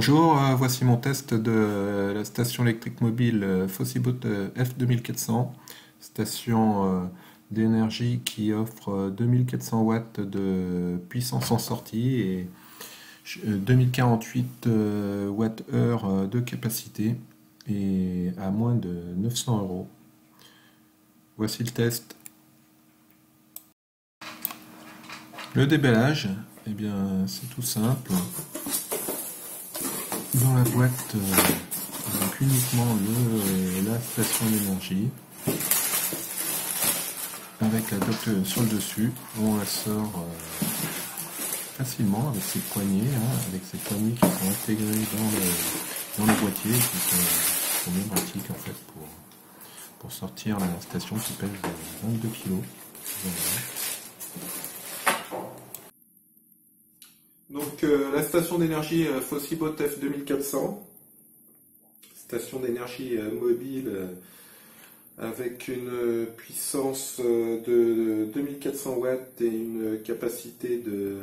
Bonjour, voici mon test de la station électrique mobile Fossibot F2400, station d'énergie qui offre 2400 watts de puissance en sortie et 2048 Wh de capacité et à moins de 900 euros. Voici le test. Le déballage, eh bien, c'est tout simple. Dans la boîte, donc uniquement la station d'énergie avec la dock sur le dessus. On la sort facilement avec ses poignées, avec ces poignées qui sont intégrées dans le boîtier et qui sont bien pratiques en fait pour sortir la station qui pèse 22 kg. Voilà. Donc la station d'énergie Fossibot F2400, station d'énergie mobile avec une puissance de 2400 watts et une capacité de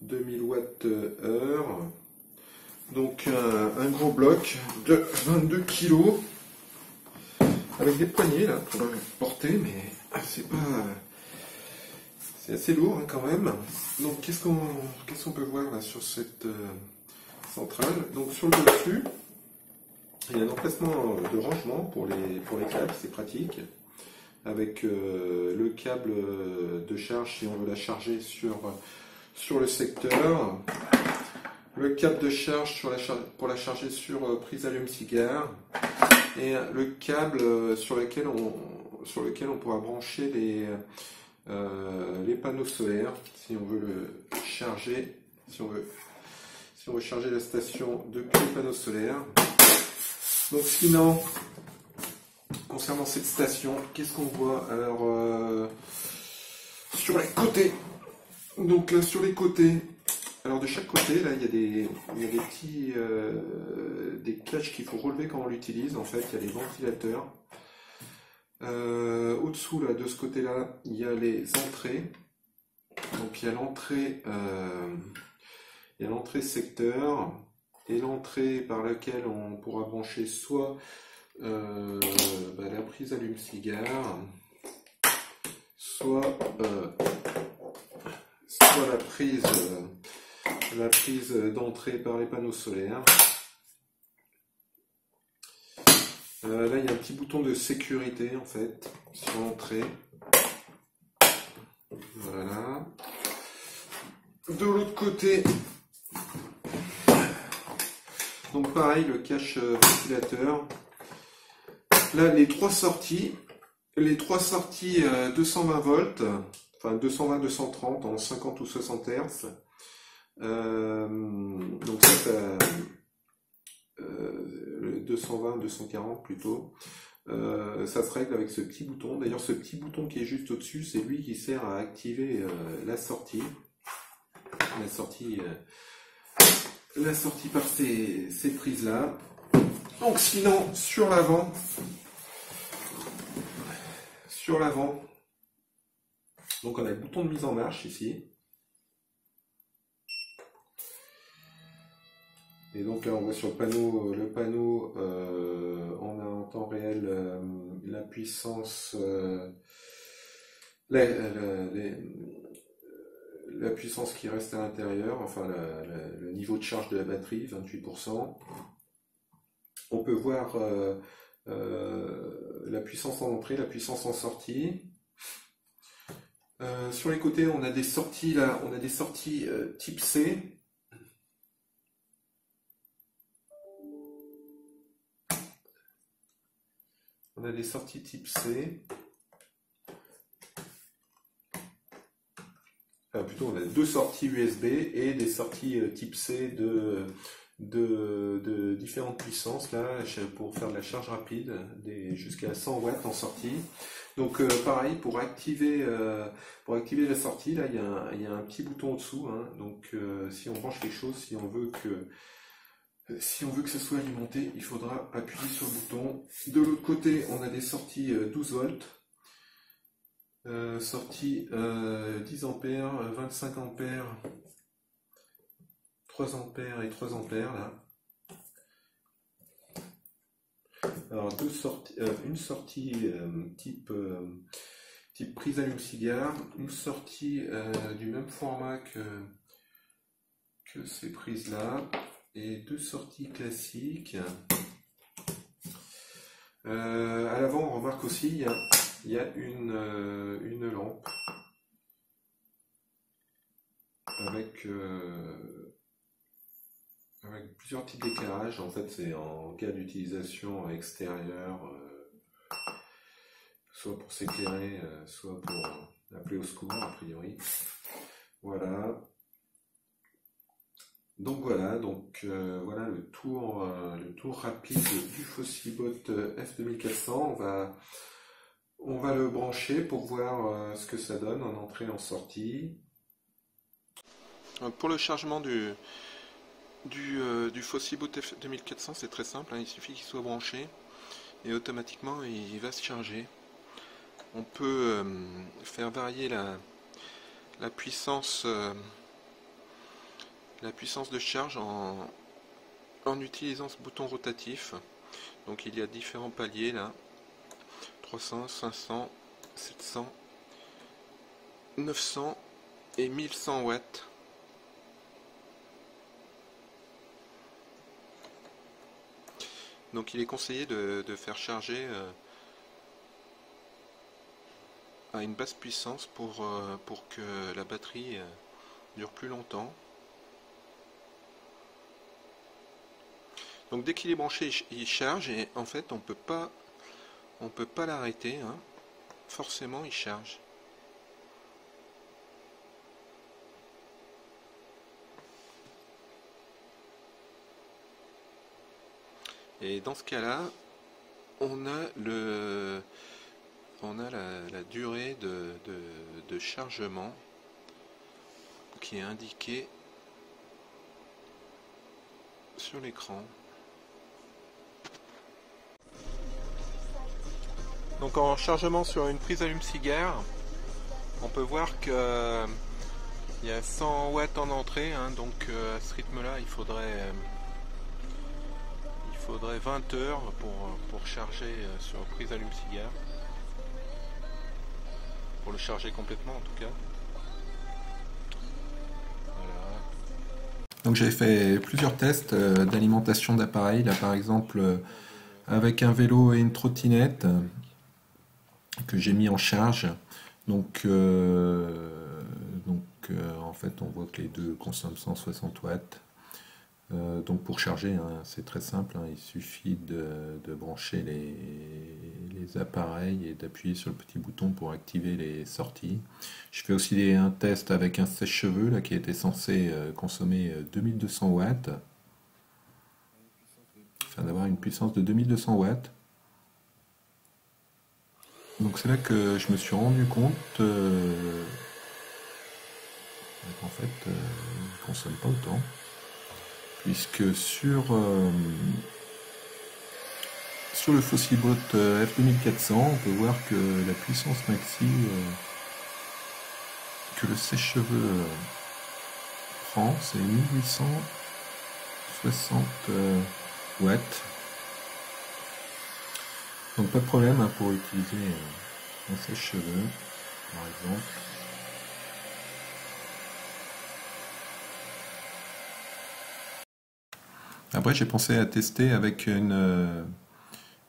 2000 watts heure. Donc un gros bloc de 22 kg avec des poignées là pour le porter, mais c'est pas... C'est assez lourd quand même. Donc qu'est-ce qu'on peut voir là sur cette centrale? Donc sur le dessus, il y a un emplacement de rangement pour les câbles, c'est pratique. Avec le câble de charge si on veut la charger sur le secteur. Le câble de charge pour la charger sur prise allume-cigare. Et le câble sur lequel on pourra brancher les panneaux solaires si on veut le charger, si on veut charger la station depuis les panneaux solaires. Donc sinon, concernant cette station, qu'est-ce qu'on voit? Alors sur les côtés, donc là sur les côtés, alors de chaque côté là il y a des petits des caches qu'il faut relever quand on l'utilise. En fait il y a des ventilateurs. Au-dessous là, de ce côté-là, il y a les entrées. Donc il y a l'entrée secteur et l'entrée par laquelle on pourra brancher soit la prise allume-cigare, soit la prise d'entrée par les panneaux solaires. Là, il y a un petit bouton de sécurité en fait sur l'entrée. Voilà. De l'autre côté, donc pareil, le cache ventilateur. Là, les trois sorties 220 volts, enfin 220-230 en 50 ou 60 Hz. Donc ça le 220-240 plutôt, ça se règle avec ce petit bouton. D'ailleurs ce petit bouton qui est juste au dessus, c'est lui qui sert à activer la sortie par ces prises là. Donc sinon sur l'avant, donc on a le bouton de mise en marche ici. Et donc là on voit sur le panneau, on a en temps réel la puissance, la puissance qui reste à l'intérieur, enfin le niveau de charge de la batterie, 28%. On peut voir la puissance en entrée, la puissance en sortie. Sur les côtés on a des sorties là, type C. On a des sorties type C. Enfin, plutôt, on a deux sorties USB et des sorties type C de différentes puissances là, pour faire de la charge rapide, jusqu'à 100 watts en sortie. Donc pareil, pour activer la sortie, là il y a un petit bouton au-dessous. Donc si on branche quelque chose, si on veut que ça soit alimenté, il faudra appuyer sur le bouton. De l'autre côté, on a des sorties 12 volts, sortie 10 ampères, 25 ampères, 3 ampères et 3 ampères là. Alors une sortie type prise allume-cigare, une sortie du même format que ces prises là, et 2 sorties classiques. À l'avant, on remarque aussi il y a une lampe avec plusieurs types d'éclairage. En fait, c'est en cas d'utilisation extérieure, soit pour s'éclairer, soit pour appeler au secours, a priori. Voilà. Donc voilà, voilà le tour rapide du Fossibot F2400. On va le brancher pour voir ce que ça donne en entrée et en sortie. Pour le chargement du Fossibot F2400, c'est très simple, hein, il suffit qu'il soit branché et automatiquement il va se charger. On peut faire varier la puissance de charge en utilisant ce bouton rotatif. Donc il y a différents paliers là, 300, 500, 700, 900 et 1100 watts. Donc il est conseillé de faire charger à une basse puissance pour que la batterie dure plus longtemps. Donc dès qu'il est branché, il charge, et en fait on peut pas l'arrêter, hein. Forcément il charge. Et dans ce cas-là, on a la durée de chargement qui est indiquée sur l'écran. Donc en chargement sur une prise allume-cigare, on peut voir que il y a 100 watts en entrée, hein, donc à ce rythme-là, il faudrait 20 heures pour charger sur une prise allume-cigare. Pour le charger complètement en tout cas. Voilà. Donc j'ai fait plusieurs tests d'alimentation d'appareils, là par exemple avec un vélo et une trottinette que j'ai mis en charge. Donc en fait on voit que les deux consomment 160 watts. Donc pour charger, hein, c'est très simple, hein, il suffit de brancher les appareils et d'appuyer sur le petit bouton pour activer les sorties. Je fais aussi un test avec un sèche-cheveux là, qui était censé consommer 2200 watts, enfin d'avoir une puissance de 2200 watts. Donc c'est là que je me suis rendu compte qu'en fait il ne consomme pas autant. Puisque sur le Fossibot F2400, on peut voir que la puissance maxi que le sèche-cheveux prend, c'est 1860 watts. Donc pas de problème hein, pour utiliser un sèche-cheveux, par exemple. Après, j'ai pensé à tester avec une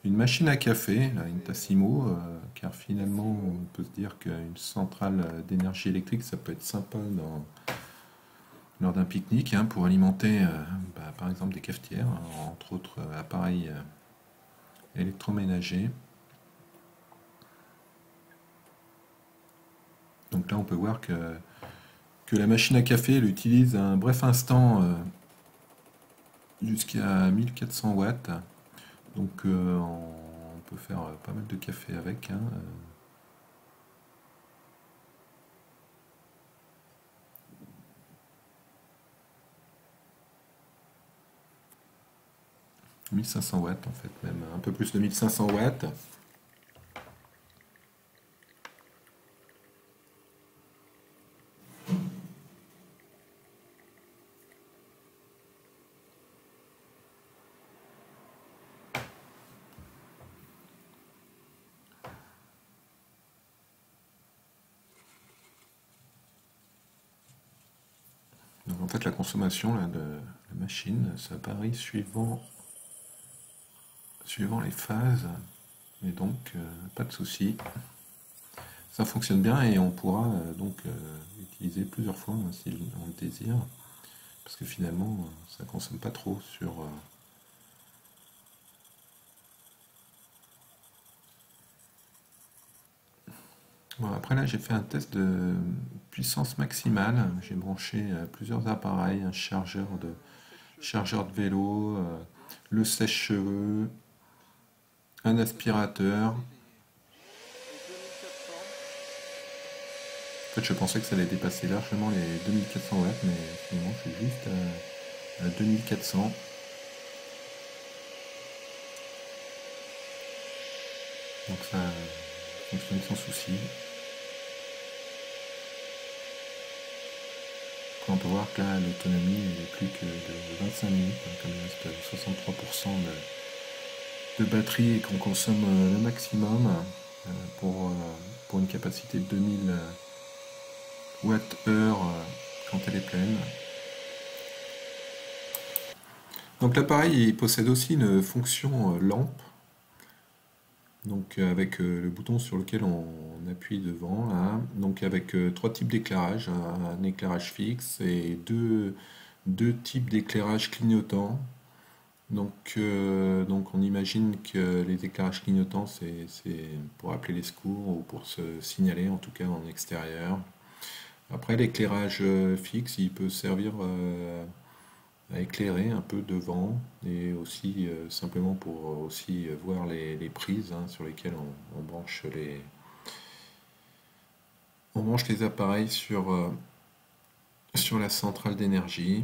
machine à café, là, une Tassimo, car finalement, on peut se dire qu'une centrale d'énergie électrique, ça peut être sympa lors d'un pique-nique, hein, pour alimenter, par exemple, des cafetières, hein, entre autres appareils électroménagers. Donc là, on peut voir que la machine à café, elle utilise un bref instant jusqu'à 1400 watts. Donc on peut faire pas mal de café avec. Hein. « 1500 watts en fait, même un peu plus de 1500 watts. fait, la consommation là, de la machine, ça varie suivant les phases. Et donc, pas de souci. Ça fonctionne bien et on pourra donc utiliser plusieurs fois hein, si on le désire. Parce que finalement, ça consomme pas trop sur... Bon, après là, j'ai fait un test de puissance maximale. J'ai branché plusieurs appareils, un chargeur de vélo, le sèche-cheveux, un aspirateur. En fait, je pensais que ça allait dépasser largement les 2400 watts, mais finalement, je suis juste à 2400. Donc ça fonctionne sans souci. On peut voir que là, l'autonomie est plus que de 25 minutes, hein, comme il reste 63% de batterie et qu'on consomme le maximum pour une capacité de 2000 Wh quand elle est pleine. Donc l'appareil il possède aussi une fonction lampe, donc avec le bouton sur lequel on appuie devant, là. Donc avec trois types d'éclairage, un éclairage fixe et deux types d'éclairage clignotant. Donc on imagine que les éclairages clignotants c'est pour appeler les secours ou pour se signaler en tout cas en extérieur. Après l'éclairage fixe il peut servir à éclairer un peu devant et aussi simplement pour aussi voir les prises hein, sur lesquelles on branche les appareils sur la centrale d'énergie.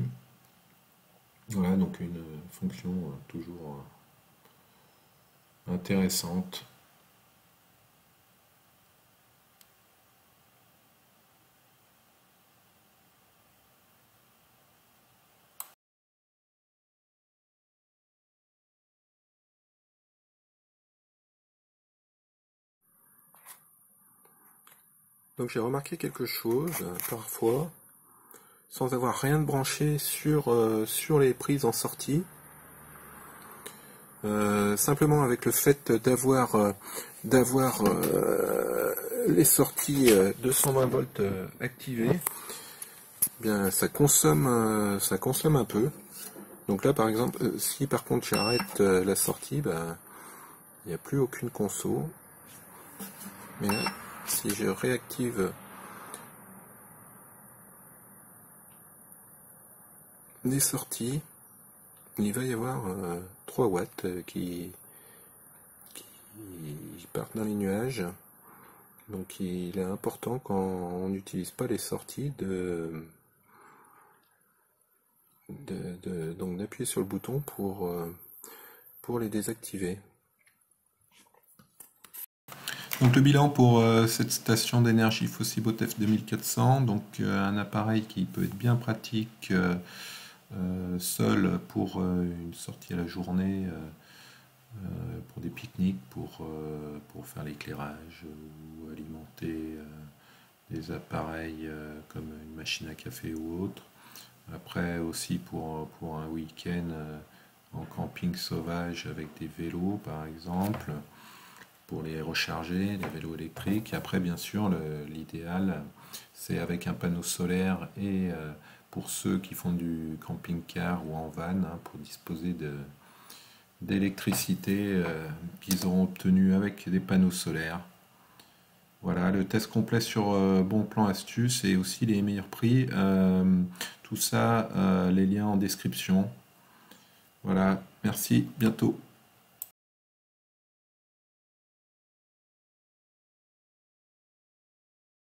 Voilà donc une fonction toujours intéressante. Donc j'ai remarqué quelque chose parfois, sans avoir rien de branché sur les prises en sortie. Simplement avec le fait d'avoir les sorties 220 volts activées, eh bien ça consomme un peu. Donc là par exemple, si par contre j'arrête la sortie, ben, il n'y a plus aucune conso. Mais là, si je réactive les sorties, il va y avoir 3 watts qui partent dans les nuages. Donc il est important quand on n'utilise pas les sorties donc d'appuyer sur le bouton pour les désactiver. Donc le bilan pour cette station d'énergie Fossibot F2400, donc un appareil qui peut être bien pratique seul pour une sortie à la journée, pour des pique-niques, pour faire l'éclairage ou alimenter des appareils comme une machine à café ou autre. Après aussi pour un week-end en camping sauvage avec des vélos par exemple, pour les recharger, les vélos électriques. Et après bien sûr l'idéal c'est avec un panneau solaire et pour ceux qui font du camping-car ou en van hein, pour disposer d'électricité qu'ils auront obtenue avec des panneaux solaires. Voilà, le test complet sur Bon Plan Astuce et aussi les meilleurs prix. Tout ça, les liens en description. Voilà, merci, bientôt.